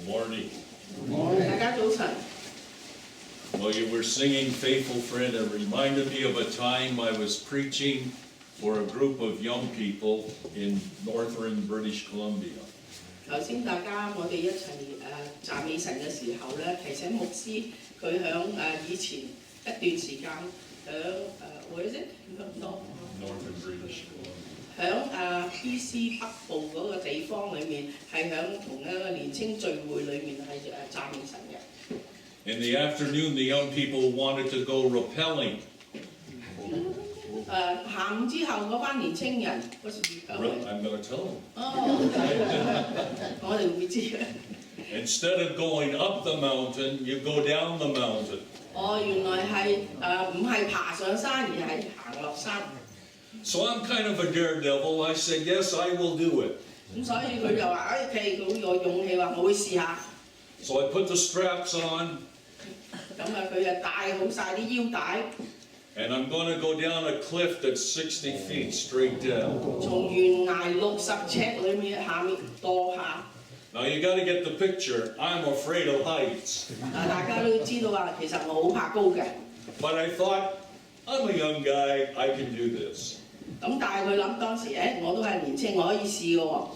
Morning. 大家早晨。 Well, you were singing Faithful Friend. It reminded me of a time I was preaching for a group of young people in northern British Columbia. 頭先大家我哋一齊讚美神嘅時候咧，提醒牧師佢響以前一段時間響what is it Northern British Columbia. 響BC 北部嗰個地方裏面，係響同一個年青聚會裏面係讚美神嘅。 In the afternoon, the young people wanted to go rappelling. 下午之後嗰班年青人嗰時 I'm going to tell them. 我哋會知嘅。 Instead of going up the mountain, you go down the mountain. 原來係唔係爬上山，而係行落山。 So I'm kind of a daredevil. I said, yes, I will do it. 咁所以佢就話：佢有勇氣話我會試下。 So I put the straps on. 咁佢就帶好晒啲腰帶。 And I'm going to go down a cliff that's 60 feet straight down. 從懸崖60尺裏面下面墮下。 Now you got to get the picture. I'm afraid of heights. 大家都知道話，其實我好怕高嘅。 But I thought, I'm a young guy. I can do this. 咁但係佢諗當時，我都係年青，我可以試嘅喎。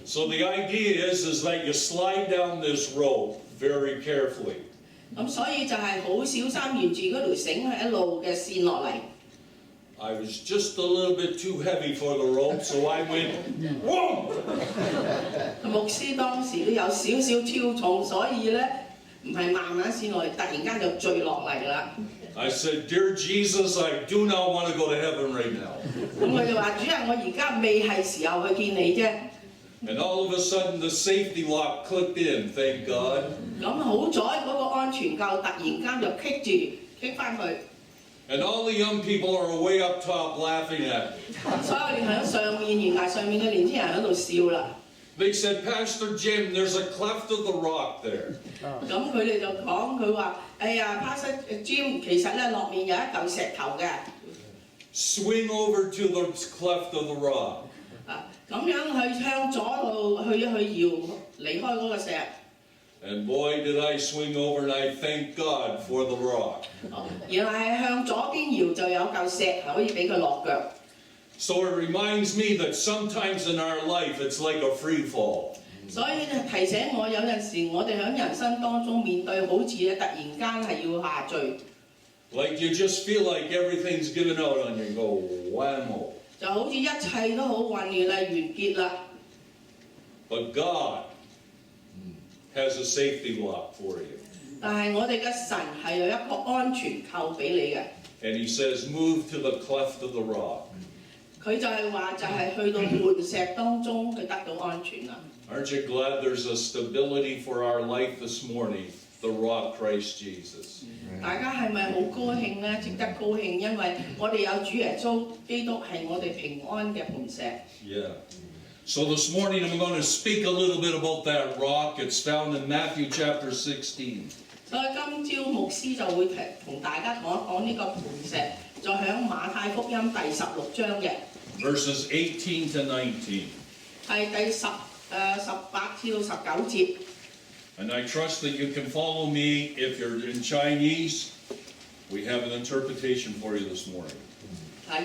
So the idea is that you slide down this rope very carefully. 咁所以就係好小心沿住嗰條繩係一路嘅線落嚟。 I was just a little bit too heavy for the rope, so I went, whoa! 牧師當時都有少少超重，所以咧唔係慢慢線落嚟，突然間就墜落嚟啦。 I said, Dear Jesus, I do not want to go to heaven right now. 咁佢就話：主啊，我而家未係時候去見你啫。 And all of a sudden, the safety lock clicked in, thank God. 咁好在嗰個安全扣突然間就棘翻佢。 And all the young people are way up top laughing at me. 所有你喺上面懸崖上面嘅年輕人喺度笑啦。 They said, Pastor Jim, there's a cleft of the rock there. 咁佢哋就講佢話：哎呀 ，Pastor Jim， 其實咧落面有一嚿石頭嘅。 Swing over to the cleft of the rock. 咁樣去向左度去搖離開嗰個石。 And boy, did I swing over, and I thank God for the rock. 原來係向左邊搖就有嚿石可以俾佢落腳。 So it reminds me that sometimes in our life it's like a free fall. 所以提醒我有陣時我哋喺人生當中面對好似突然間係要下墜。 Like you just feel like everything's given out on you and go whammo. 就好似一切都好混亂啦，完結啦。 But God has a safety lock for you. 但係我哋嘅神係有一個安全扣俾你嘅。 And he says, move to the cleft of the rock. 佢就係話就係去到磐石當中，佢得到安全啦。 Aren't you glad there's a stability for our life this morning? The rock, Christ Jesus. 大家係咪好高興呢？值得高興，因為我哋有主耶穌基督係我哋平安嘅磐石。 Yeah. So this morning I'm going to speak a little bit about that rock. It's found in Matthew chapter 16. 所以今朝牧師就會同大家講一講呢個磐石，就喺馬太福音第16章嘅。 Verses 18 to 19. 係第18至到19節。 And I trust that you can follow me. If you're in Chinese, we have an interpretation for you this morning.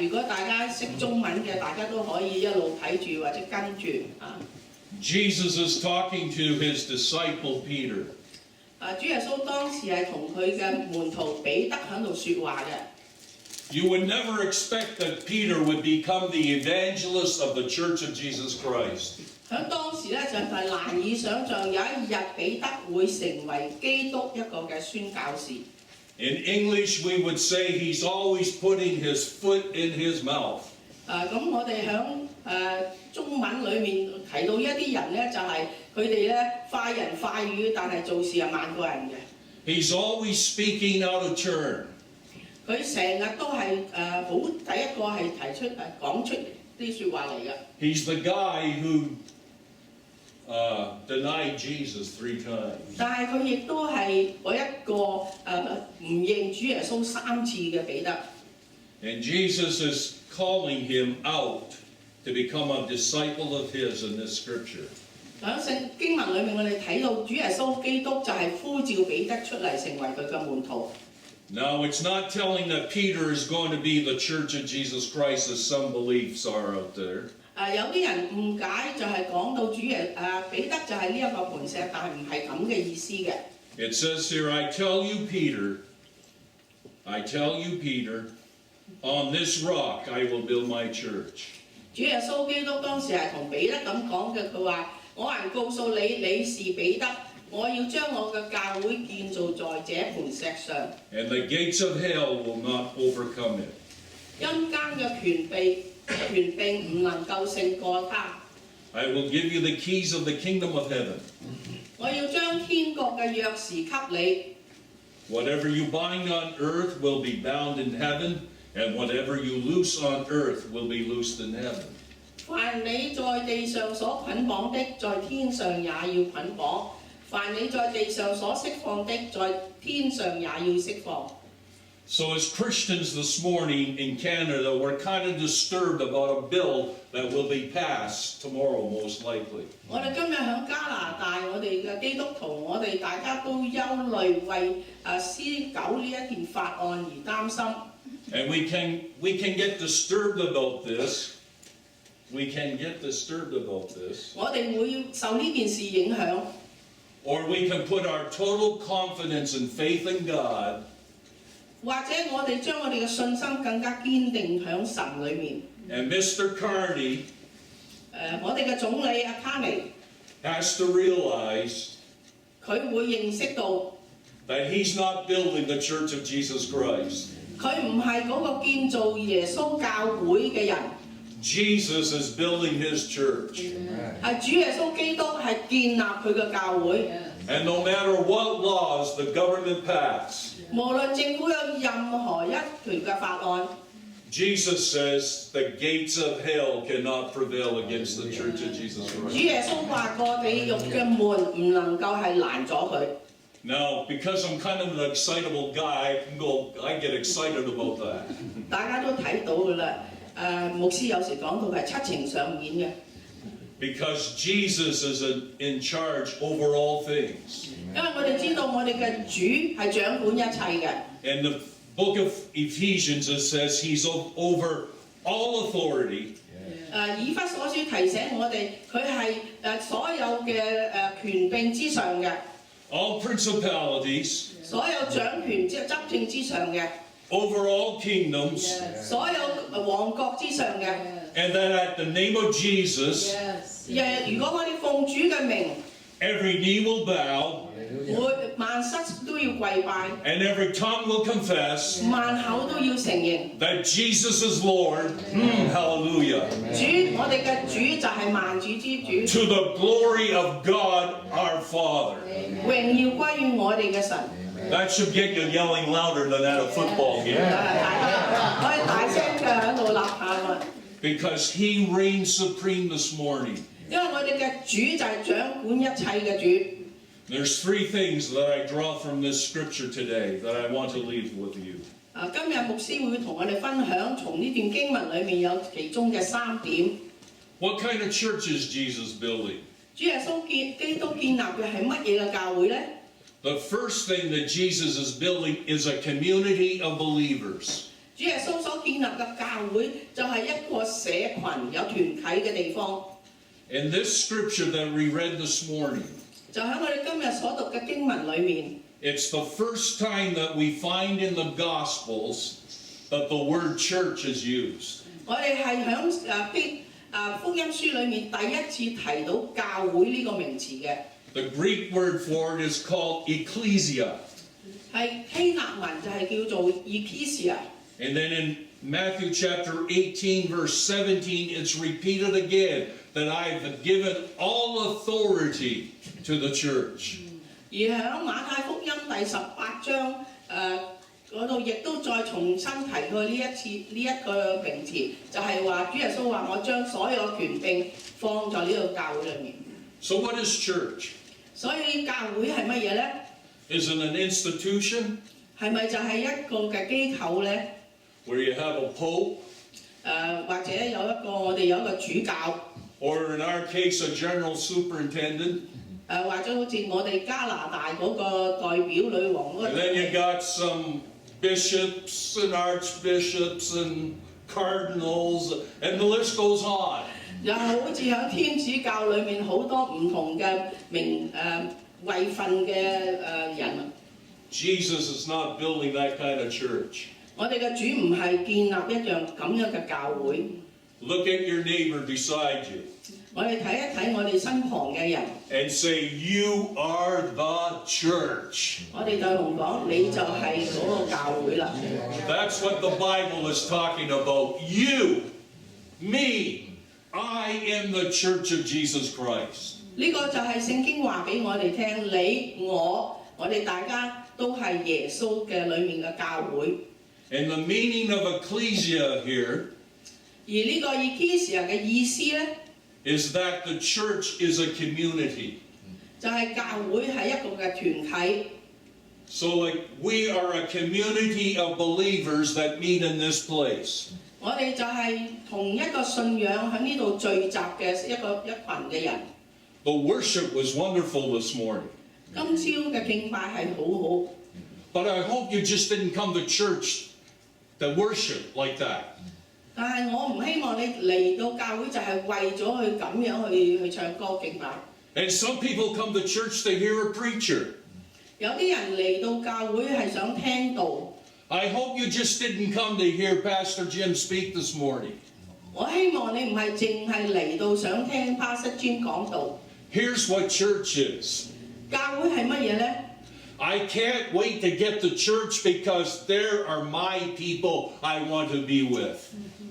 如果大家識中文嘅，大家都可以一路睇住或者跟住。Jesus is talking to his disciple Peter. 主耶穌當時係同佢嘅門徒彼得喺度説話嘅。 You would never expect that Peter would become the evangelist of the Church of Jesus Christ. 喺當時咧就係難以想像有一日彼得會成為基督一個嘅宣教士。 In English, we would say he's always putting his foot in his mouth. 咁我哋喺中文裏面提到一啲人咧，就係佢哋咧快人快語，但係做事係慢過人嘅。 He's always speaking out of turn. 佢成日都係好第一個係提出講出啲説話嚟嘅。 He's the guy who denied Jesus 3 times. 但係佢亦都係嗰一個唔認主耶穌3次嘅彼得。 And Jesus is calling him out to become a disciple of his in this scripture. 喺聖經文裏面，我哋睇到主耶穌基督就係呼召彼得出嚟成為佢嘅門徒。Now, it's not telling that Peter is going to be the church of Jesus Christ as some beliefs are out there. 有啲人誤解就係講到彼得就係呢一個磐石，但係唔係咁嘅意思嘅。It says here, I tell you, Peter, on this rock I will build my church. 主耶穌基督當時係同彼得咁講嘅，佢話：我還告訴你，你是彼得，我要將我嘅教會建造在這磐石上。And the gates of hell will not overcome it. 陰間嘅權柄唔能夠勝過他。I will give you the keys of the kingdom of heaven. 我要將天國嘅鑰匙給你。Whatever you bind on earth will be bound in heaven, and whatever you loose on earth will be loosed in heaven. 凡你在地上所捆綁的，在天上也要捆綁；凡你在地上所釋放的，在天上也要釋放。So as Christians this morning in Canada, we're kind of disturbed about a bill that will be passed tomorrow, most likely. 我哋今日喺加拿大，我哋嘅基督徒，我哋大家都憂慮為C9呢一件法案而擔心。And we can get disturbed about this. We can get disturbed about this. 我哋會受呢件事影響， Or we can put our total confidence and faith in God. 或者我哋將我哋嘅信心更加堅定喺神裏面。And Mr. Carney 我哋嘅總理阿卡尼， has to realize 佢會認識到 that he's not building the Church of Jesus Christ. 佢唔係嗰個建造耶穌教會嘅人。 Jesus is building his church. 係主耶穌基督係建立佢嘅教會。 And no matter what laws the government pass, 無論政府有任何一條嘅法案， Jesus says the gates of hell cannot prevail against the Church of Jesus 主 Christ. 耶穌話過地獄嘅門唔能夠係攔咗佢。 Now, because I'm kind of an excitable guy, I get excited about that. 大家都睇到㗎啦。牧師有時講到係七情上演嘅。 Because Jesus is in charge over all things. 因為我哋知道我哋嘅主係掌管一切嘅。 In the book of Ephesians, it says he's over all authority. 以弗所書提醒我哋，佢係所有嘅權柄之上嘅， All principalities, 所有掌權執政之上嘅， over all kingdoms, 所有王國之上嘅。 and that at the name of Jesus, 如果我哋奉主嘅名， every knee will bow, 萬膝都要跪拜， and every tongue will confess 萬口都要承認， that Jesus is Lord. Hallelujah. 主我哋嘅主就係萬主之主， To the glory of God our Father. 榮耀歸於我哋嘅神。 That should get you yelling louder than at a football game. 大家可以大聲嘅喺度吶喊啊！ Because he reigns supreme this morning. 因為我哋嘅主就係掌管一切嘅主。 There's three things that I draw from this scripture today that I want to leave with you. 今日牧師會同我哋分享，從呢段經文裏面有其中嘅3點。 What kind of church is Jesus building? 主耶穌基督建立嘅係乜嘢嘅教會呢？ The first thing that Jesus is building is a community of believers. 主耶穌所建立嘅教會就係一個社群有團體嘅地方。 In this scripture that we read this morning, 就喺我哋今日所讀嘅經文裏面， it's the first time that we find in the Gospels that the word church is used. 我哋係喺福音書裏面第一次提到教會呢個名詞嘅。 The Greek word for it is called ecclesia. 係希臘文就係叫做 ecclesia。 And then in Matthew chapter 18, verse 17, it's repeated again that I've given all authority to the church. 而喺馬太福音第18章嗰度，亦都再重新提過呢一個名詞，就係話主耶穌話：我將所有權柄放在呢個教會裏面。So what is church? 所以教會係乜嘢呢？ Is it an institution 係咪就係一個嘅機構呢？ where you have a pope 或者我哋有一個主教， or in our case, a general superintendent. 或者好似我哋加拿大嗰個代表女王嗰個。 And then you got some bishops and archbishops and cardinals, and the list goes on. 又好似喺天主教裏面好多唔同嘅位份嘅人。 Jesus is not building that kind of church. 我哋嘅主唔係建立一樣咁樣嘅教會。 Look at your neighbor beside you 我哋睇一睇我哋身旁嘅人。 and say, "You are the church." 我哋對同講，你就係嗰個教會啦。 That's what the Bible is talking about. You, me, I am the church of Jesus Christ. 呢個就係聖經話俾我哋聽，你我哋大家都係耶穌嘅裏面嘅教會。 And the meaning of ecclesia here 而呢個 ecclesia 嘅意思咧， is that the church is a community. 就係教會係一個嘅團體。 So like we are a community of believers that meet in this place. 我哋就係同一個信仰喺呢度聚集嘅一群嘅人。 The worship was wonderful this morning. 今朝嘅敬拜係好好。 But I hope you just didn't come to church to worship like that. 但係我唔希望你嚟到教會就係為咗去咁樣去唱歌敬拜。 And some people come to church to hear a preacher. 有啲人嚟到教會係想聽道。 I hope you just didn't come to hear Pastor Jim speak this morning. 我希望你唔係淨係嚟到想聽 Pastor Jim 講道。 Here's what church is. 教會係乜嘢呢？ I can't wait to get to church because there are my people I want to be with.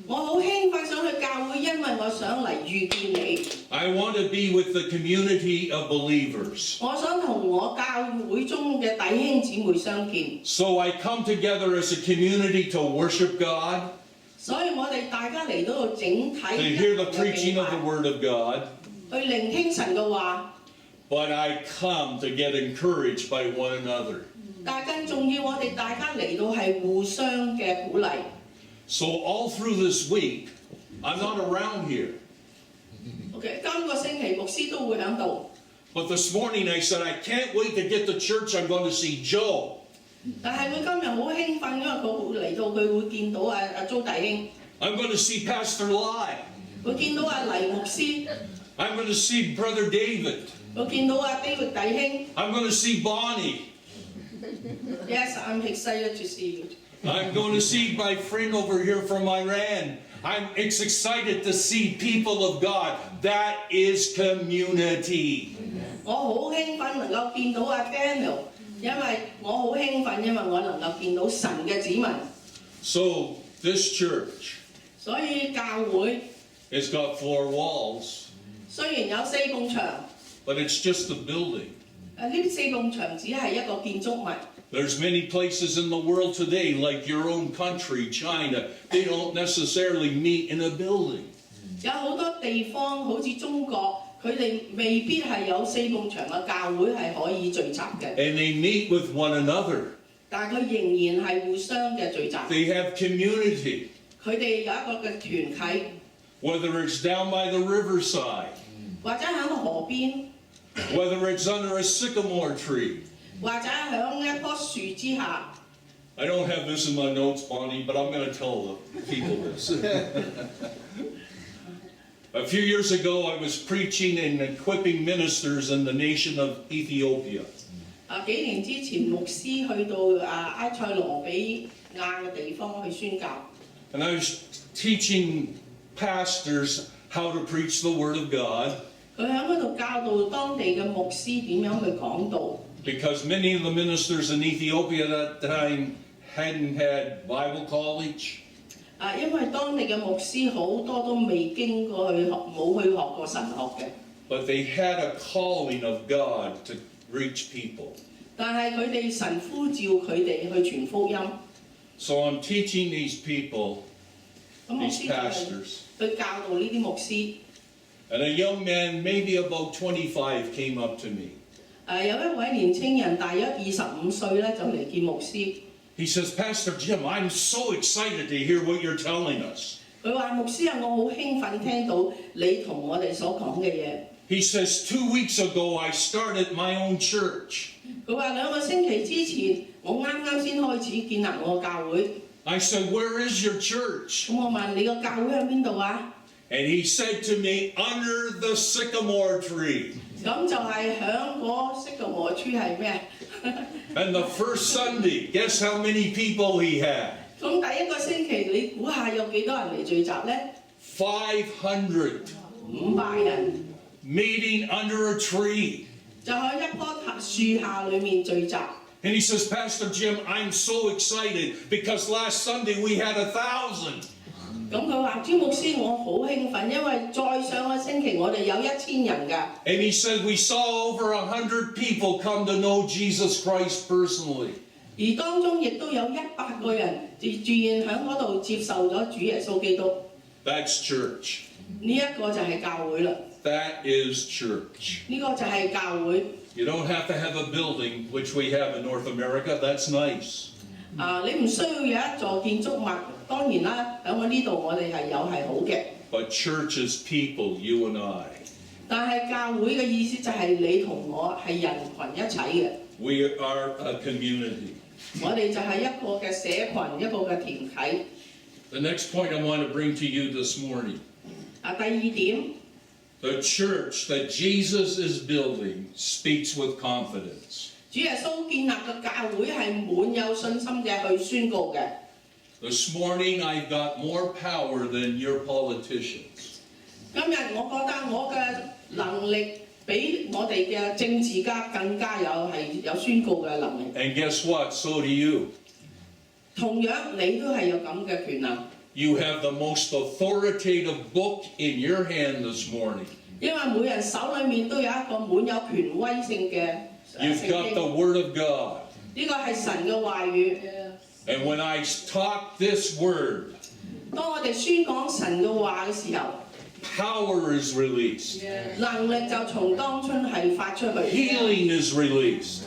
我好興奮想去教會，因為我想嚟遇見你。 I want to be with the community of believers. 我想同我教會中嘅弟兄姊妹相見。 So I come together as a community to worship God, 所以我哋大家嚟到整體 to hear the preaching of the Word of God, 去聆聽神嘅話。 but I come to get encouraged by one another. 但係更重要，我哋大家嚟到係互相嘅鼓勵。 So all through this week, I'm not around here. OK， 今個星期牧師都會喺度。 But this morning I said, I can't wait to get to church. I'm going to see Joe. 但係佢今日好興奮，因為佢會嚟到，佢會見到阿周弟兄， I'm going to see Pastor Lai. 會見到阿黎牧師， I'm going to see Brother David. 會見到阿 David 弟兄。 I'm going to see Bonnie. Yes, I'm excited to see you. I'm going to see my friend over here from Iran. It's excited to see people of God. That is community. 我好興奮能夠見到阿 Daniel， 因為我好興奮，因為我能夠見到神嘅子民。 So this church 所以教會 has got 4 walls, 雖然有4埲牆， but it's just a building. 呢4埲牆只係一個建築物。 There's many places in the world today, like your own country, China, they don't necessarily meet in a building. 有好多地方好似中國，佢哋未必係有4埲牆嘅教會係可以聚集嘅。 And they meet with one another. 但係佢仍然係互相嘅聚集。 They have community, 佢哋有一個嘅團體， whether it's down by the riverside, 或者喺河邊， whether it's under a sycamore tree. 或者喺一棵樹之下。 I don't have this in my notes, Bonnie, but I'm going to tell the people this. A few years ago, I was preaching and equipping ministers in the nation of Ethiopia. 幾年之前，牧師去到埃塞羅比亞嘅地方去宣教。 And I was teaching pastors how to preach the Word of God. 佢喺嗰度教導當地嘅牧師點樣去講道。 Because many of the ministers in Ethiopia at that time hadn't had Bible college. 因為當地嘅牧師好多都未經過去學，冇去學過神學嘅。 But they had a calling of God to reach people. 但係佢哋神呼召佢哋去傳福音。 So I'm teaching these people, 咁牧 these 師就係 pastors. 去教導呢啲牧師。 And a young man, maybe about 25, came up to me. 有一位年青人，大約25歲咧，就嚟見牧師。 He says, Pastor Jim, I'm so excited to hear what you're telling us. 佢話牧師啊，我好興奮聽到你同我哋所講嘅嘢。He says, 2 weeks ago I started my own church. 佢話2個星期之前，我啱啱先開始建立我個教會。I said, where is your church? 咁我問你個教會喺邊度啊？ And he said to me, under the sycamore tree. 咁就係響嗰色嘅禾處係咩？ And the first Sunday, guess how many people he had? 咁第一個星期，你估下有幾多人嚟聚集呢？ 500 500人， meeting under a tree. 就喺一棵樹下裏面聚集。 And he says, Pastor Jim, I'm so excited because last Sunday we had 1,000. 咁佢話：朱牧師，我好興奮，因為再上個星期我哋有1000人㗎。 And he said, we saw over 100 people come to know Jesus Christ personally. 而當中亦都有100個人自願喺嗰度接受咗主耶穌基督。 That's church. 呢一個就係教會啦。 That is church. 呢個就係教會。 You don't have to have a building, which we have in North America. That's nice. 你唔需要有一座建築物，當然啦，喺我呢度我哋係有係好嘅。 But church is people, you and I. 但係教會嘅意思就係你同我係人群一齊嘅。 We are a community. 我哋就係一個嘅社群，一個嘅團體。 The next point I want to bring to you this morning. 第二點， The church that Jesus is building speaks with confidence. 主耶穌建立嘅教會係滿有信心嘅去宣告嘅。 This morning I've got more power than your politicians. 今日我覺得我嘅能力比我哋嘅政治家更加有宣告嘅能力。 And guess what? So do you. 同樣你都係有咁嘅權能。 You have the most authoritative book in your hand this morning. 因為每人手裏面都有一個滿有權威性嘅聖 You've got the 經。 Word of God. 呢個係神嘅話語。 And when I talk this word, 當我哋宣講神嘅話嘅時候， power is released. 能力就從當中係發出去。 Healing is released.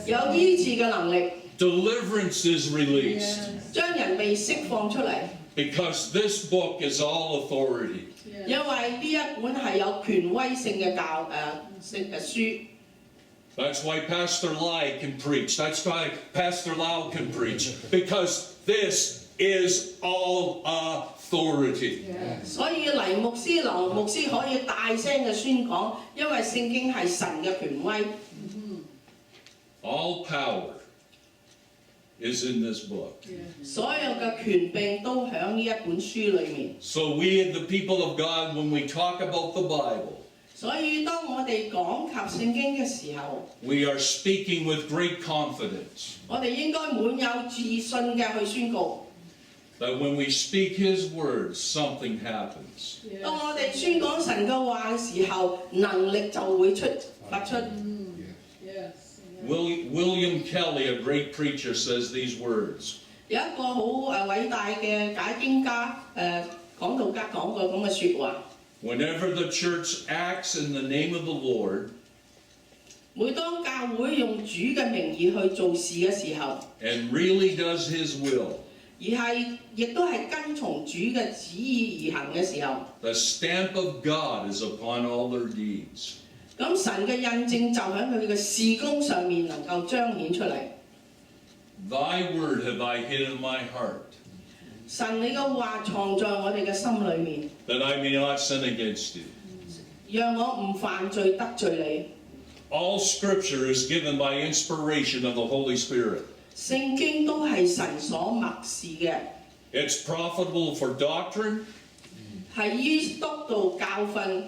有醫治嘅能力， Deliverance is released. 將人被釋放出嚟。 Because this book is all authority. 因為呢一本係有權威性嘅書。 That's why Pastor Lai can preach. That's why Pastor Lau can preach. Because this is all authority. 所以黎牧師、劉牧師可以大聲嘅宣講，因為聖經係神嘅權威。 All power is in this book. 所有嘅權柄都喺呢一本書裏面。 So we, the people of God, when we talk about the Bible, 所以當我哋講及聖經嘅時候， we are speaking with great confidence 我哋應該滿有自信嘅去宣告。 that when we speak His words, something happens. 當我哋宣講神嘅話嘅時候，能力就會發出。 William Kelly, a great preacher, says these words. 有一個好偉大嘅解經家講道家講過咁嘅説話。 Whenever the church acts in the name of the Lord 每當教會用主嘅名義去做事嘅時候， and really does His will, 而係亦都係跟從主嘅旨意而行嘅時候， the stamp of God is upon all their deeds. 咁神嘅印證就喺佢嘅事工上面能夠彰顯出嚟。 Thy word have I hid in my heart, 神你嘅話藏在我哋嘅心裏面， that I may not sin against you. 讓我唔犯罪得罪你。 All scripture is given by inspiration of the Holy Spirit. 聖經都係神所默示嘅， It's profitable for doctrine. 係於督導教訓，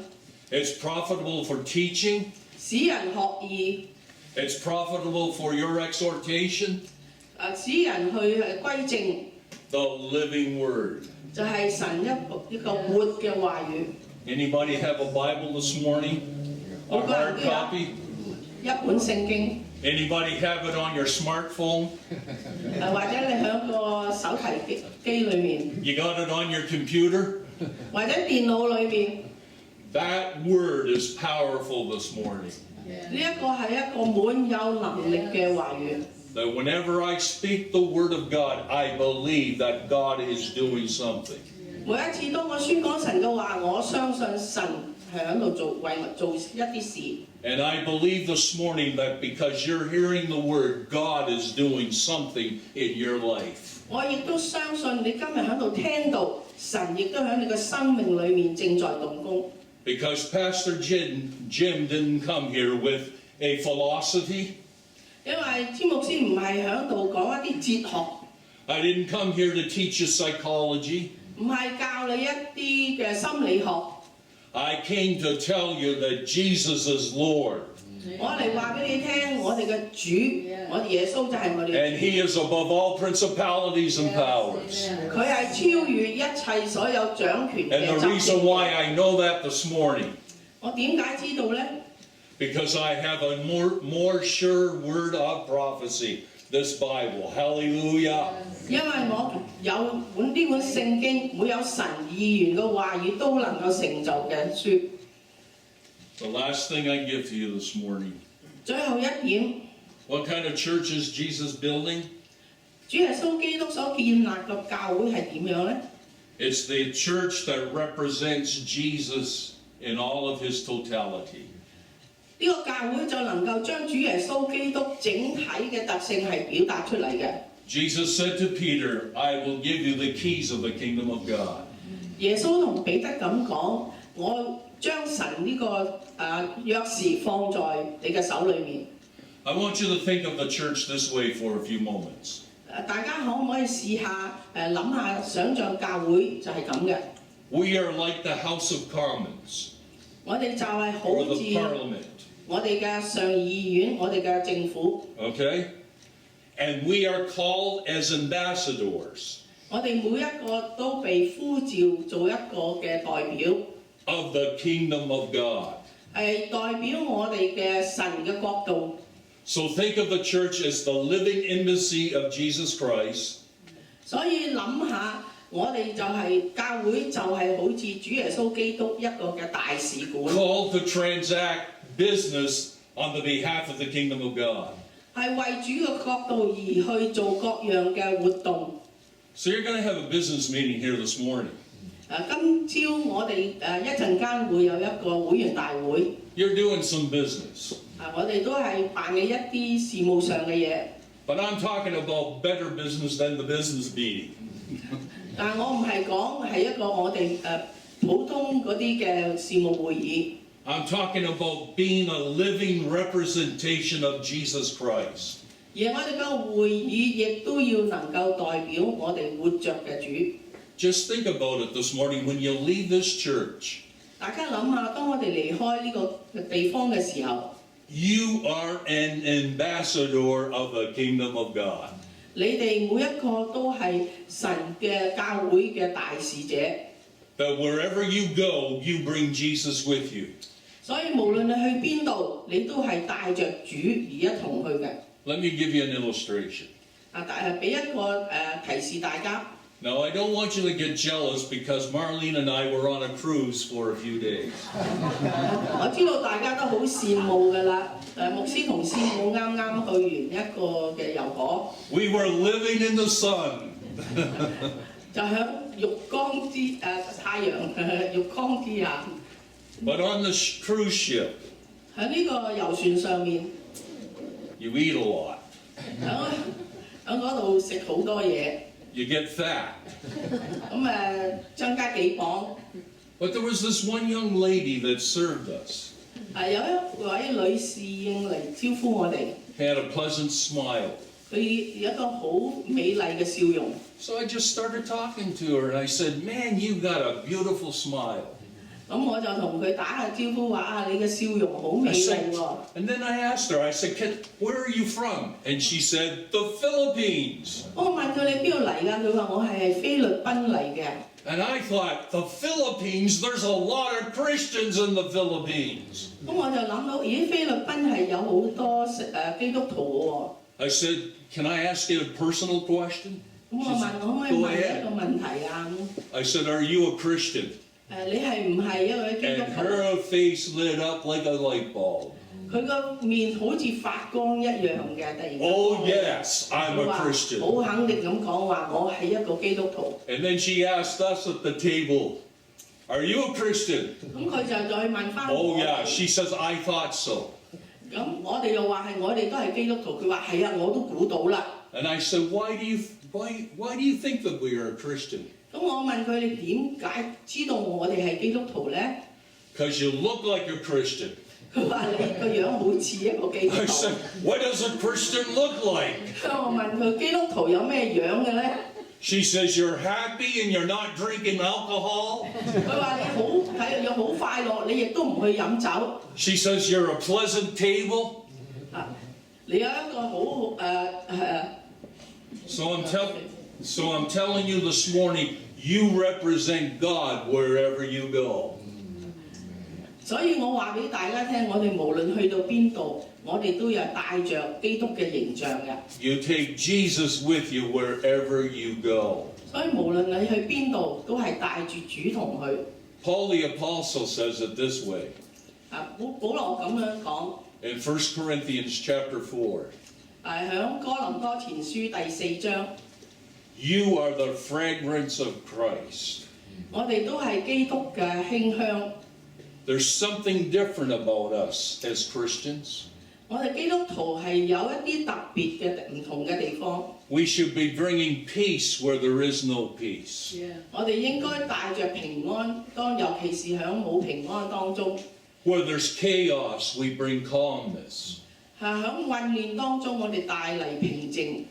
It's profitable for teaching. 使人學義， It's profitable for your exhortation. 使人去歸正， The living word. 就係神一個活嘅話語。 Anybody have a Bible this morning? A hard copy? 一本聖經， Anybody have it on your smartphone? 或者你喺個手提機裏面， You got it on your computer? 或者電腦裏面， That word is powerful this morning. 呢一個係一個滿有能力嘅話語。 That whenever I speak the word of God, I believe that God is doing something. 每一次當我宣講神嘅話，我相信神係喺度為我做一啲事。And I believe this morning that because you're hearing the word, God is doing something in your life. 我亦都相信你今日喺度聽到，神亦都喺你嘅生命裏面正在動工。Because Pastor Jim didn't come here with a philosophy. 因為詹牧師唔係喺度講一啲哲學， I didn't come here to teach you psychology. 唔係教你一啲嘅心理學。 I came to tell you that Jesus is Lord. 我嚟話俾你聽，我哋嘅主，我哋耶穌就係我哋嘅 And He is above all principalities and powers. 佢係超越一切所有掌權 And 嘅 the 執 reason 政。 why I know that this morning, 我點解知道呢？ because I have a more sure word of prophecy, this Bible. Hallelujah. 因為我有呢本聖經，每有神意願嘅話語都能夠成就嘅書。 The last thing I give to you this morning. 最後一點， What kind of church is Jesus building? 主耶穌基督所建立嘅教會係點樣呢？ It's the church that represents Jesus in all of His totality. 呢個教會就能夠將主耶穌基督整體嘅特性係表達出嚟嘅。 Jesus said to Peter, I will give you the keys of the kingdom of God. 耶穌同彼得咁講：我將神呢個鑰匙放在你嘅手裏面。 I want you to think of the church this way for a few moments. 大家可唔可以試下諗下，想像教會就係咁嘅？ We are like the House of Commons 我哋就係 or 好 the 似 Parliament. 我哋嘅上議院，我哋嘅政府。 Okay? And we are called as ambassadors 我哋每一個都被呼召做一個嘅代表， of the kingdom of God. 係代表我哋嘅神嘅國度。 So think of the church as the living embassy of Jesus Christ. 所以諗下，我哋就係教會，就係好似主耶穌基督一個嘅大使館， Called to transact business on the behalf of the kingdom of God. 係為主嘅國度而去做各樣嘅活動。 So you're going to have a business meeting here this morning. 今朝我哋一陣間會有一個會員大會， You're doing some business. 我哋都係辦嘅一啲事務上嘅嘢。 But I'm talking about better business than the business meeting. 但我唔係講係一個我哋普通嗰啲嘅事務會議。 I'm talking about being a living representation of Jesus Christ. 而我哋個會議亦都要能夠代表我哋活着嘅主。 Just think about it this morning when you leave this church. 大家諗下，當我哋離開呢個地方嘅時候， You are an ambassador of the kingdom of God. 你哋每一個都係神嘅教會嘅大使者。 That wherever you go, you bring Jesus with you. 所以無論你去邊度，你都係帶着主而一同去嘅。 Let me give you an illustration. 俾一個提示大家。 Now, I don't want you to get jealous because Marlene and I were on a cruise for a few days. 我知道大家都好羨慕㗎啦。牧師同師母啱啱去完一個嘅遊河， We were living in the sun. 就喺浴缸之太陽浴缸之下， But on the cruise ship, 喺呢個遊船上面， you eat a lot. 喺嗰度食好多嘢， You get fat. 咁增加幾磅。 But there was this one young lady that served us. 有一位女侍應嚟招呼我哋， Had a pleasant smile. 佢有一個好美麗嘅笑容。 So I just started talking to her and I said, man, you got a beautiful smile. 咁我就同佢打下招呼，話你嘅笑容好美 I 麗 said, 喎。 and then I asked her, I said, where are you from? And she said, the Philippines. 我問佢你邊度嚟㗎？佢話我係菲律賓嚟嘅。 And I thought, the Philippines, there's a lot of Christians in the Philippines. 咁我就諗到，咦，菲律賓係有好多基督徒喎。 I said, can I ask you a personal question? 咁我問我可唔可以 Go 問你一 ahead. 個問題啊？ I said, are you a Christian? 你係唔係一個基督 And 徒？ her face lit up like a light bulb. 佢個面好似發光一樣嘅，突然間。Oh, yes, I'm 佢 a 話 Christian. 好肯定咁講話，我係一個基督徒。 And then she asked us at the table, "Are you a Christian?" 咁佢就再問翻 Oh, 我。 yeah. She says, "I thought so." 咁我哋又話係我哋都係基督徒，佢話係啊，我都估到啦。 And I said, why do you think that we are a Christian? 咁我問佢哋點解知道我哋係基督徒咧？ Because you look like a Christian. 佢話你個樣好似一個基督 I 徒。 said, what does a Christian look like? 我問佢基督徒有咩樣嘅咧？ She says, you're happy and you're not drinking alcohol. 佢話你好睇又好快樂，你亦都唔去飲酒。 She says, you're a pleasant table. 你有一個好So I'm telling you this morning, you represent God wherever you go. 所以我話俾大家聽，我哋無論去到邊度，我哋都有帶着基督嘅形象嘅。 You take Jesus with you wherever you go. 所以無論你去邊度，都係帶住主同去。 Paul the Apostle says it this way 保羅咁樣講， in 1 Corinthians chapter 4. 響哥林多前書第4章， You are the fragrance of Christ. 我哋都係基督嘅馨香。 There's something different about us as Christians. 我哋基督徒係有一啲特別嘅唔同嘅地方。 We should be bringing peace where there is no peace. 我哋應該帶着平安，尤其是響冇平安當中。 Where there's chaos, we bring calmness. 響混亂當中，我哋帶嚟平靜。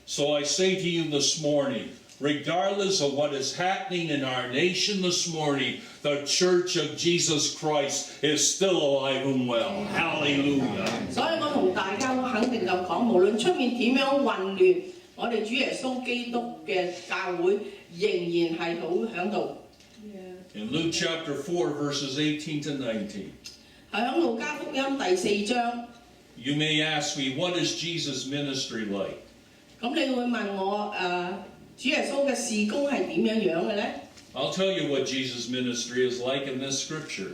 So I say to you this morning, regardless of what is happening in our nation this morning, the Church of Jesus Christ is still alive and well. Hallelujah. 所以我同大家好肯定咁講，無論出面點樣混亂，我哋主耶穌基督嘅教會仍然係好響度。 In Luke chapter 4, verses 18 to 19. 係響路加福音第4章。 You may ask me, what is Jesus' ministry like? 咁你會問我主耶穌嘅事工係點樣樣嘅咧？ I'll tell you what Jesus' ministry is like in this scripture.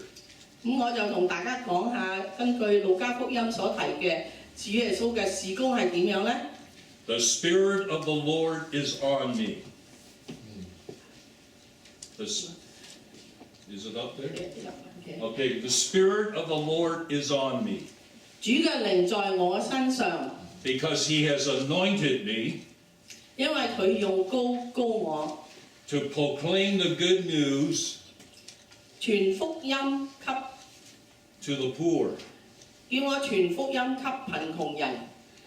咁我就同大家講下，根據路加福音所提嘅主耶穌嘅事工係點樣咧？ The Spirit of the Lord is on me. Is it up there? Okay, the Spirit of the Lord is on me. 主嘅靈在我身上， Because he has anointed me 因為佢用膏我， to proclaim the good news 傳福音給 to the poor. 叫我傳福音給貧窮人，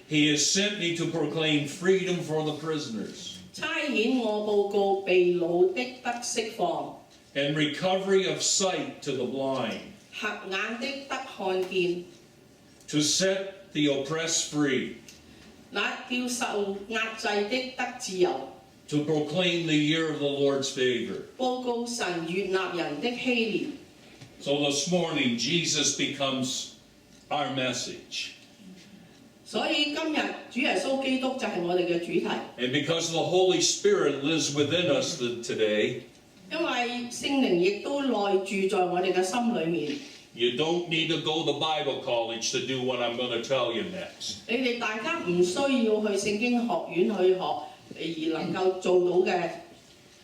He has sent me to proclaim freedom for the prisoners 差遣我報告被擄的得釋放， and recovery of sight to the blind, 瞎眼的得看見， to set the oppressed free, 那叫受壓制的得自由， to proclaim the year of the Lord's favor. 報告神悅納人的禧年。 So this morning, Jesus becomes our message. 所以今日主耶穌基督就係我哋嘅主題， And because the Holy Spirit lives within us today, 因為聖靈亦都內住在我哋嘅心裏面。 you don't need to go to Bible college to do what I'm going to tell you next. 你哋大家唔需要去聖經學院去學，而能夠做到嘅。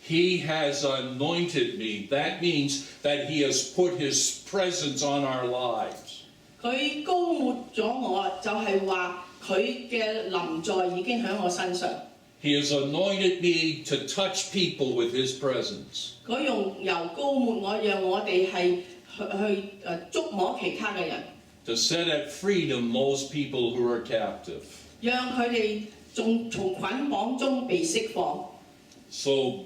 He has anointed me. That means that He has put His presence on our lives. 佢膏抹咗我，就係話佢嘅臨在已經喺我身上。 He has anointed me to touch people with His presence. 佢用油膏抹我，讓我哋係去觸摸其他嘅人， To set at freedom those people who are captive. 讓佢哋從捆綁中被釋放。 So,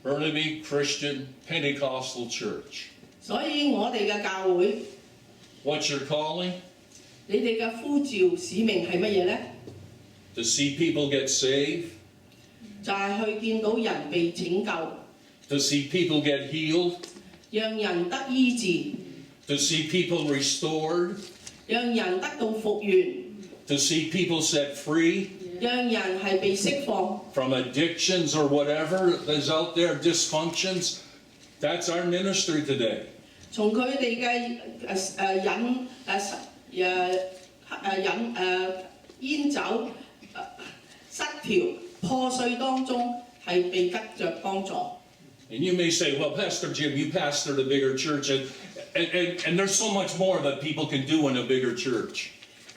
Burnaby Christian Pentecostal Church. 所以我哋嘅教會， What's your calling? 你哋嘅呼召使命係乜嘢呢？ To see people get saved, 就係去見到人被拯救， to see people get healed, 讓人得醫治， to see people restored, 讓人得到復原， to see people set free 讓人係被釋放， from addictions or whatever is out there, dysfunctions, That's our ministry today. 從佢哋嘅煙酒失調破碎當中係被得着幫助。And you may say, well, Pastor Jim, you pastored a bigger church, and there's so much more that people can do in a bigger church.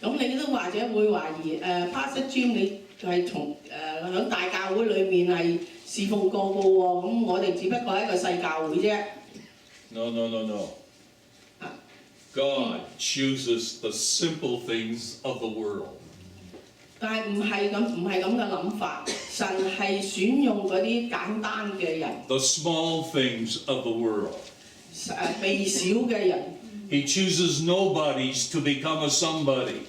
咁你都或者會懷疑Pastor Jim 你係喺大教會裏面係侍奉過嘅喎，咁我哋只不過係一個細教會啫。No. God chooses the simple things of the world. 但係唔係咁嘅諗法，神係選用嗰啲簡單嘅人。The small things of the world. 微小嘅人。He chooses nobodies to become a somebody.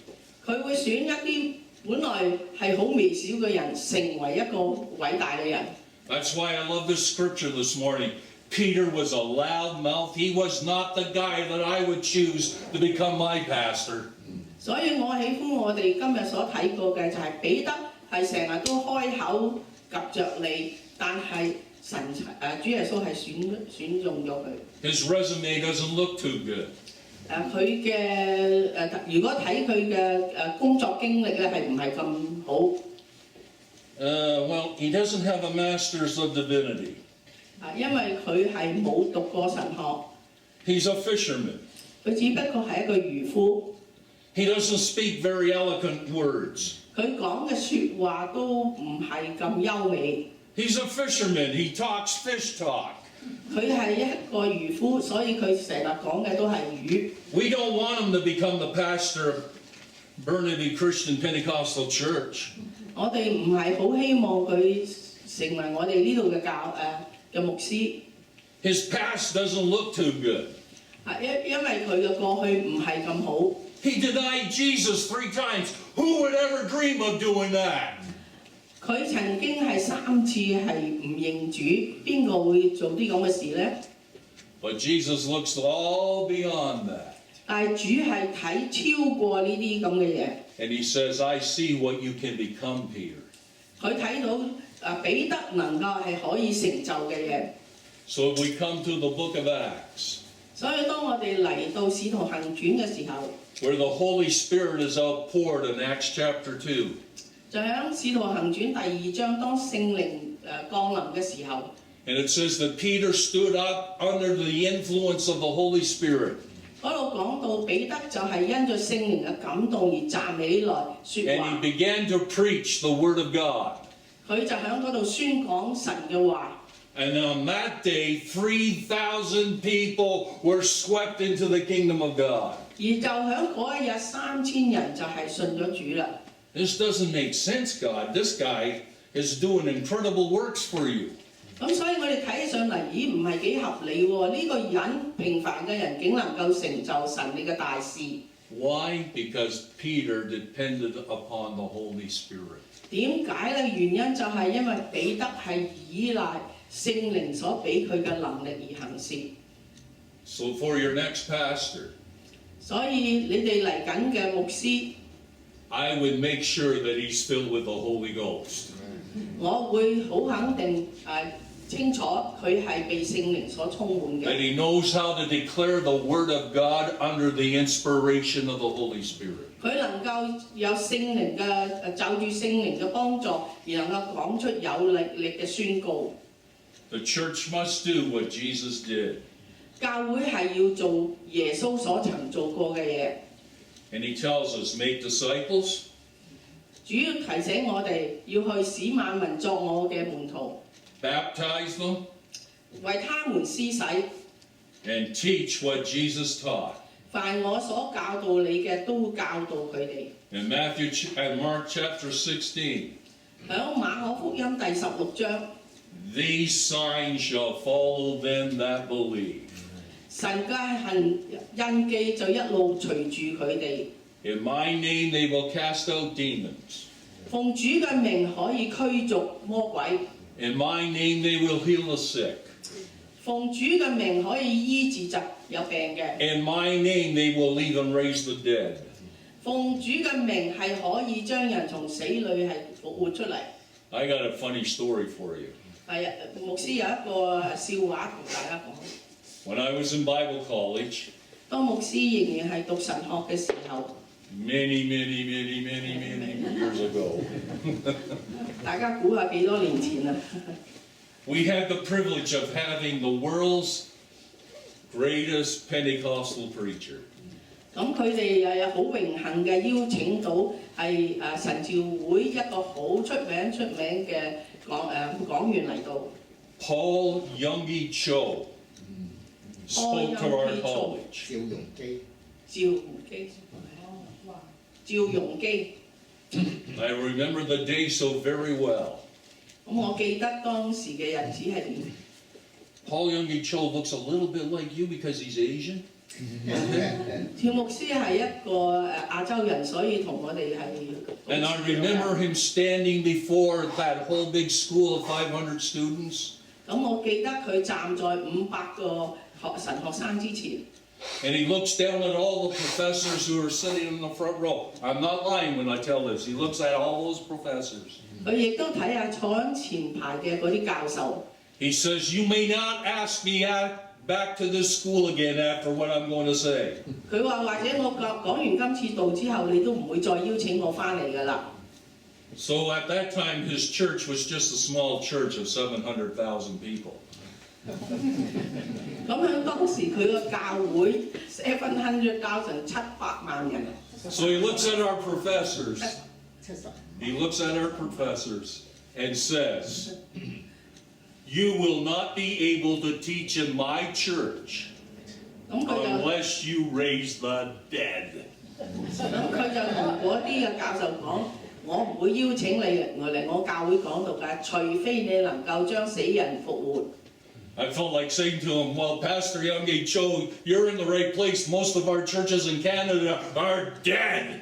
佢會選一啲本來係好微小嘅人，成為一個偉大嘅人。That's why I love this scripture this morning. Peter was a loudmouth. He was not the guy that I would choose to become my pastor. 所以我喜歡我哋今日所睇過嘅就係彼得係成日都開口及着你，但係主耶穌係選用咗佢。His resume doesn't look too good. 佢嘅如果睇佢嘅工作經歷咧，係唔係咁好？Well, he doesn't have a master's of divinity. 因為佢係冇讀過神學。He's a fisherman. 佢只不過係一個漁夫。He doesn't speak very eloquent words. 佢講嘅説話都唔係咁優美。He's a fisherman. He talks fish talk. 佢係一個漁夫，所以佢成日講嘅都係魚。We don't want him to become the pastor of Burnaby Christian Pentecostal Church. 我哋唔係好希望佢成為我哋呢度嘅牧師。His past doesn't look too good. 因為佢嘅過去唔係咁好。He denied Jesus 3 times. Who would ever dream of doing that? 佢曾經係3次係唔認主，邊個會做啲咁嘅事呢？ But Jesus looks all beyond that. 但係主係睇超過呢啲咁嘅嘢。And he says, I see what you can become, Peter. 佢睇到彼得能夠係可以成就嘅嘢。So if we come to the book of Acts, 所以當我哋嚟到使徒行傳嘅時候， where the Holy Spirit is outpoured in Acts chapter 2. 就喺使徒行傳第2章，當聖靈降臨嘅時候。And it says that Peter stood up under the influence of the Holy Spirit. 嗰度講到彼得就係因著聖靈嘅感動而站起來説話。And he began to preach the word of God. 佢就喺嗰度宣講神嘅話。And on that day, 3,000 people were swept into the kingdom of God. 而就喺嗰一日，3000人就係信咗主啦。This doesn't make sense, God. This guy is doing incredible works for you. 咁所以我哋睇上嚟，咦唔係幾合理喎？呢個人平凡嘅人，竟能夠成就神你嘅大事。Why? Because Peter depended upon the Holy Spirit. 點解咧？原因就係因為彼得係依賴聖靈所俾佢嘅能力而行事。So for your next pastor, 所以你哋嚟緊嘅牧師， I would make sure that he's filled with the Holy Ghost. 我會好肯定清楚佢係被聖靈所充滿 That 嘅。 he knows how to declare the word of God under the inspiration of the Holy Spirit. 佢能夠有聖靈嘅就住聖靈嘅幫助，而能夠講出有力嘅宣告。 The church must do what Jesus did. 教會係要做耶穌所曾做過嘅嘢。 And he tells us, make disciples, 主要提醒我哋要去使萬民作我嘅門徒， baptize them, 為他們施洗。 and teach what Jesus taught. 凡我所教導你嘅，都教導佢哋。 In Mark chapter 16, 喺馬可福音第16章， these signs shall follow them that believe. 神嘅印記就一路隨住佢哋。 In my name they will cast out demons. 奉主嘅名可以驅逐魔鬼。 In my name they will heal the sick. 奉主嘅名可以醫治疾有病嘅。 In my name they will even raise the dead. 奉主嘅名係可以將人從死裏係復活出嚟。 I got a funny story for you. 係啊，牧師有一個笑話同大家講。When I was in Bible college, 當牧師仍然係讀神學嘅時候， many years ago, 大家估下幾多年前啊？ we had the privilege of having the world's greatest Pentecostal preacher. 咁佢哋又有好榮幸嘅邀請到係神召會一個好出名嘅講員嚟到。Paul Youngie Cho spoke to our college. 趙容基。 I remember the day so very well. 咁我記得當時嘅日子係點？ Paul Youngie Cho looks a little bit like you because he's Asian. 趙牧師係一個亞洲人，所以同我哋係。And I remember him standing before that whole big school of 500 students. 咁我記得佢站在500個神學生之前。 And he looks down at all the professors who are sitting in the front row. I'm not lying when I tell this. He looks at all those professors. 佢亦都睇下坐喺前排嘅嗰啲教授。 He says, you may not ask me back to this school again after what I'm going to say. 佢話或者我講完今次道之後，你都唔會再邀請我翻嚟㗎啦。 So at that time, his church was just a small church of 700,000 people. 咁喺當時佢個教會700,000人。 So he looks at our professors. He looks at our professors and says, you will not be able to teach in my church unless you raise the dead. 咁佢就同嗰啲嘅教授講：我唔會邀請你嚟我教會講道㗎，除非你能夠將死人復活。 I felt like saying to him, well, Pastor Youngie Cho, you're in the right place. Most of our churches in Canada are dead.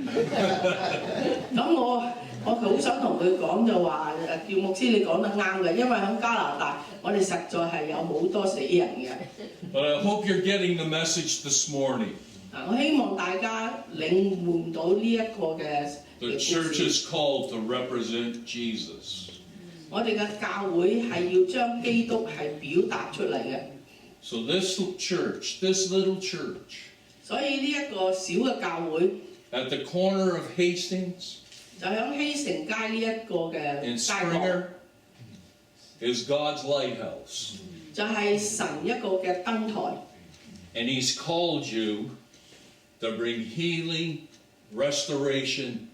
咁我好想同佢講就話，叫牧師你講得啱嘅，因為喺加拿大我哋實在係有好多死人嘅。 But I hope you're getting the message this morning. 我希望大家領會到呢一個嘅。 The church is called to represent Jesus. 我哋嘅教會係要將基督係表達出嚟嘅。 So this little church, 所以呢一個小嘅教會 at the corner of Hastings 就喺希城街呢一個嘅 and 街角， Springer, is God's lighthouse. 就係神一個嘅燈台。 And He's called you to bring healing, restoration,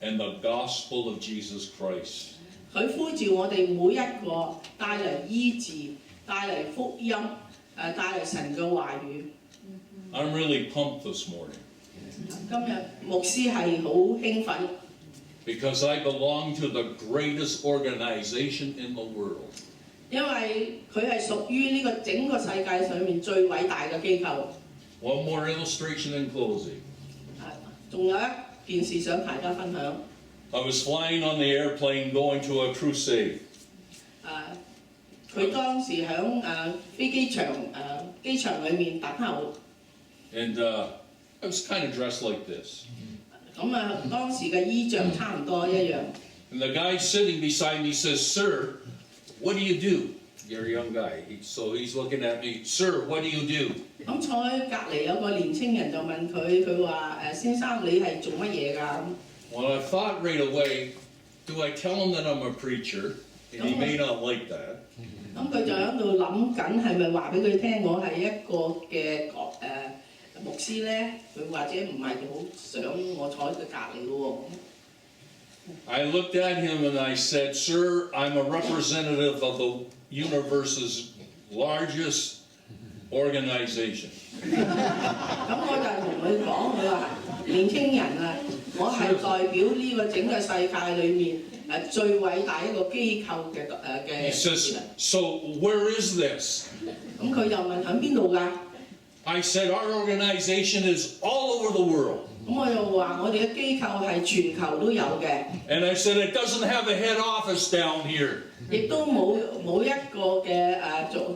and the gospel of Jesus Christ. 佢呼召我哋每一個帶嚟醫治、帶嚟福音、帶嚟神嘅話語。 I'm really pumped this morning 今日牧師係好興奮， because I belong to the greatest organization in the world. 因為佢係屬於呢個整個世界上面最偉大嘅機構。 One more illustration in closing. 仲有一件事想大家分享。 I was flying on the airplane going to a crusade. 佢當時喺飛機場裏面等候。 And I was kind of dressed like this. 咁當時嘅衣著差唔多一樣。 And the guy sitting beside me says, Sir, what do you do? You're a young guy. So he's looking at me, Sir, what do you do? 咁坐喺隔離有個年青人就問佢，佢話先生你係做乜嘢㗎？ Well, I thought right away, do I tell him that I'm a preacher? And he may not like that. 咁佢就喺度諗緊係咪話俾佢聽我係一個嘅牧師咧？佢或者唔係好想我坐喺佢隔離喎。 I looked at him and I said, Sir, I'm a representative of the universe's largest organization. 咁我就同佢講，佢話年青人啊，我係代表呢個整個世界裏面最偉大一個機構嘅 He says, so where is this? 咁佢就問喺邊度㗎？ I said, our organization is all over the world. 咁我就話我哋嘅機構係全球都有嘅。 And I said, it doesn't have a head office down here. 亦都冇一個嘅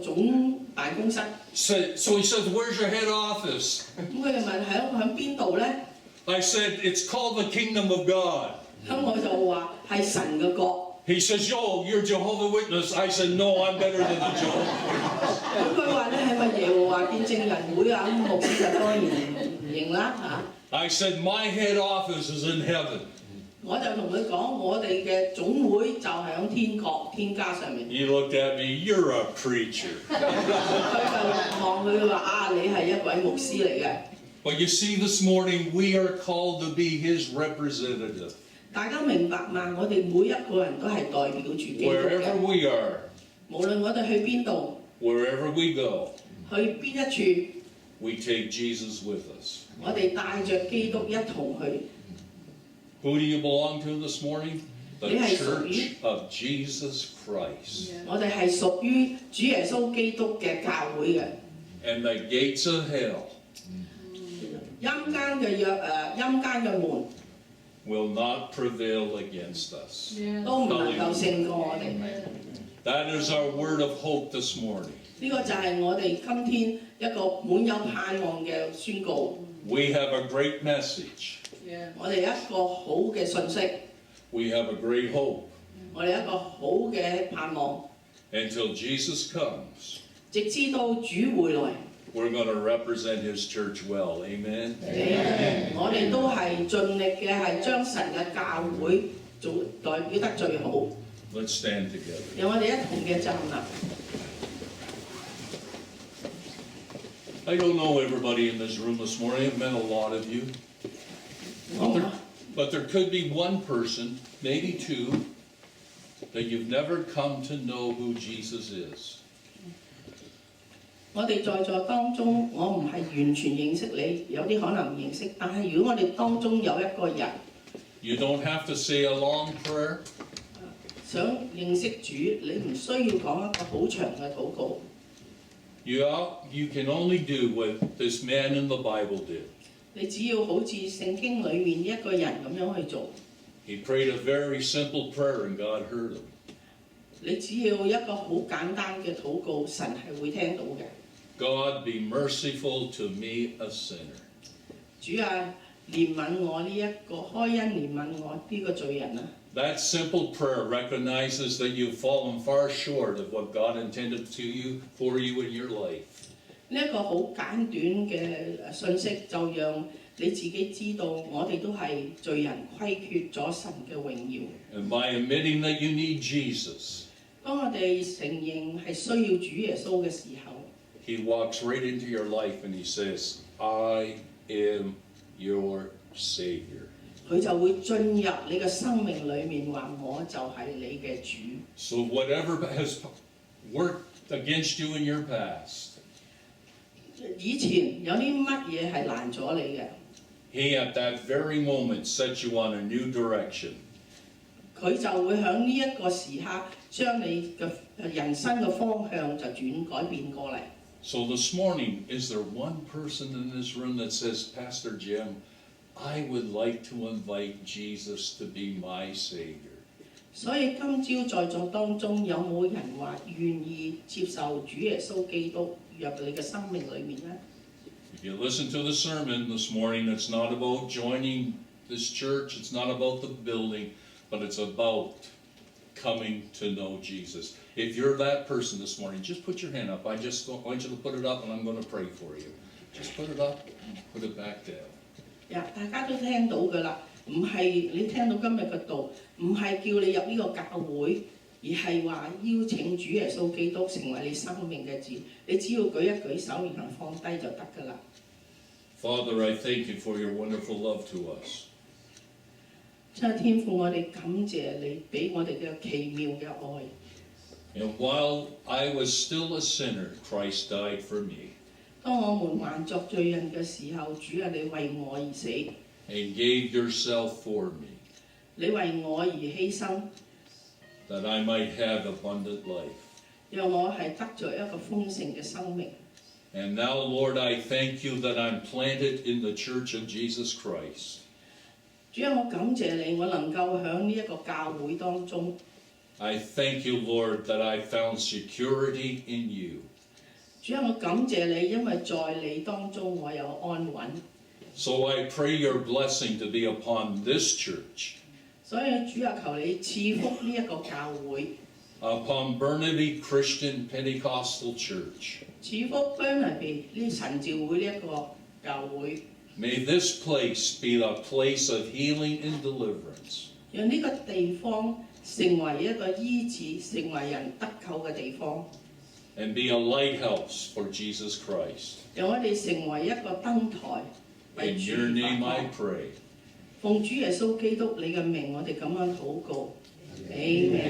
總辦公室。 So he said, where's your head office? 咁佢就問喺邊度咧？ I said, it's called the kingdom of God. 咁我就話係神嘅國。He says, "Yo, you're Jehovah's Witness." I said, "No, I'm better than the Jehovah's Witness." 咁佢話咧係咪耶和華見證人會啊？咁牧師就當然唔認啦嚇。I said, "My head office is in heaven." 我就同佢講，我哋嘅總會就係喺天家上面。He looked at me, "You're a preacher." 佢就望佢話啊，你係一位牧師嚟嘅。But you see, this morning we are called to be His representative. 大家明白嘛？我哋每一個人都係代表住基督 Wherever 嘅， we are, 無論我哋去邊度， wherever we go, 去邊一處， we take Jesus with us. 我哋帶着基督一同去。 Who do you belong to this morning? The Ni係 Church of Jesus Christ. 我哋係屬於主耶穌基督嘅教會嘅。 And the gates of hell 陰間嘅門 will not prevail against us. 都唔能夠勝過我哋。 That is our word of hope this morning. 呢個就係我哋今天一個滿有盼望嘅宣告。 We have a great message. 我哋一個好嘅信息， We have a great hope. 我哋一個好嘅盼望， Until Jesus comes, 直至到主回來， we're going to represent His church well. Amen? 我哋都係盡力嘅係將神嘅教會做代表得最好。 Let's stand together. 讓我哋一同嘅站立。 I don't know everybody in this room this morning. I've met a lot of you. But there could be one person, maybe two, that you've never come to know who Jesus is. 我哋在座當中，我唔係完全認識你，有啲可能唔認識。但係如果我哋當中有一個人 You don't have to say a long prayer. 想認識主，你唔需要講一個好長嘅禱告。 You can only do what this man in the Bible did. 你只要好似聖經裡面一個人咁樣去做。 He prayed a very simple prayer and God heard him. 你只要一個好簡單嘅禱告，神係會聽到嘅。 God, be merciful to me, a sinner. 主啊，憐憫我呢一個，開恩憐憫我呢個罪人啊！ That simple prayer recognizes that you've fallen far short of what God intended for you in your life. 呢一個好簡短嘅信息，就讓你自己知道，我哋都係罪人，虧缺咗神嘅榮耀。 And by admitting that you need Jesus, 當我哋承認係需要主耶穌嘅時候， He walks right into your life and He says, I am your Savior. 佢就會進入你嘅生命裡面，話我就係你嘅主。 So whatever has worked against you in your past, 以前有啲乜嘢係難咗你嘅， He at that very moment sets you on a new direction. 佢就會喺呢一個時刻將你嘅人生嘅方向就改變過嚟。 So this morning, is there one person in this room that says, Pastor Jim, I would like to invite Jesus to be my Savior? 所以今朝在座當中有冇人話願意接受主耶穌基督入你嘅生命裏面呢？ If you listen to the sermon this morning, it's not about joining this church, it's not about the building, but it's about coming to know Jesus. If you're that person this morning, just put your hand up. I just want you to put it up and I'm going to pray for you. Just put it up and put it back down. 大家都聽到㗎啦，唔係你聽到今日嘅道，唔係叫你入呢個教會，而係話邀請主耶穌基督成為你生命嘅主。你只要舉一舉手，然後放低就得㗎啦。 Father, I thank you for your wonderful love to us. 真係天父，我哋感謝你俾我哋嘅奇妙嘅愛。 And while I was still a sinner, Christ died for me. 當我們還作罪人嘅時候，主啊，你為我而死， And gave yourself for me, 你為我而犧牲， that I might have abundant life. 讓我係得著一個豐盛嘅生命。 And now, Lord, I thank you that I'm planted in the Church of Jesus Christ. 主啊，我感謝你，我能夠喺呢一個教會當中。 I thank you, Lord, that I found security in you. 主啊，我感謝你，因為在你當中我有安穩。 So I pray your blessing to be upon this church. 所以主啊，求你賜福呢一個教會， upon Burnaby Christian Pentecostal Church. 賜福 Burnaby 呢神召會呢一個教會， May this place be the place of healing and deliverance. 讓呢個地方成為一個醫治、成為人得救嘅地方， And be a lighthouse for Jesus Christ. 讓我哋成為一個燈台，為 In 主 your name 發 I 光。 pray. 奉主耶穌基督你嘅名，我哋咁樣禱告，Amen。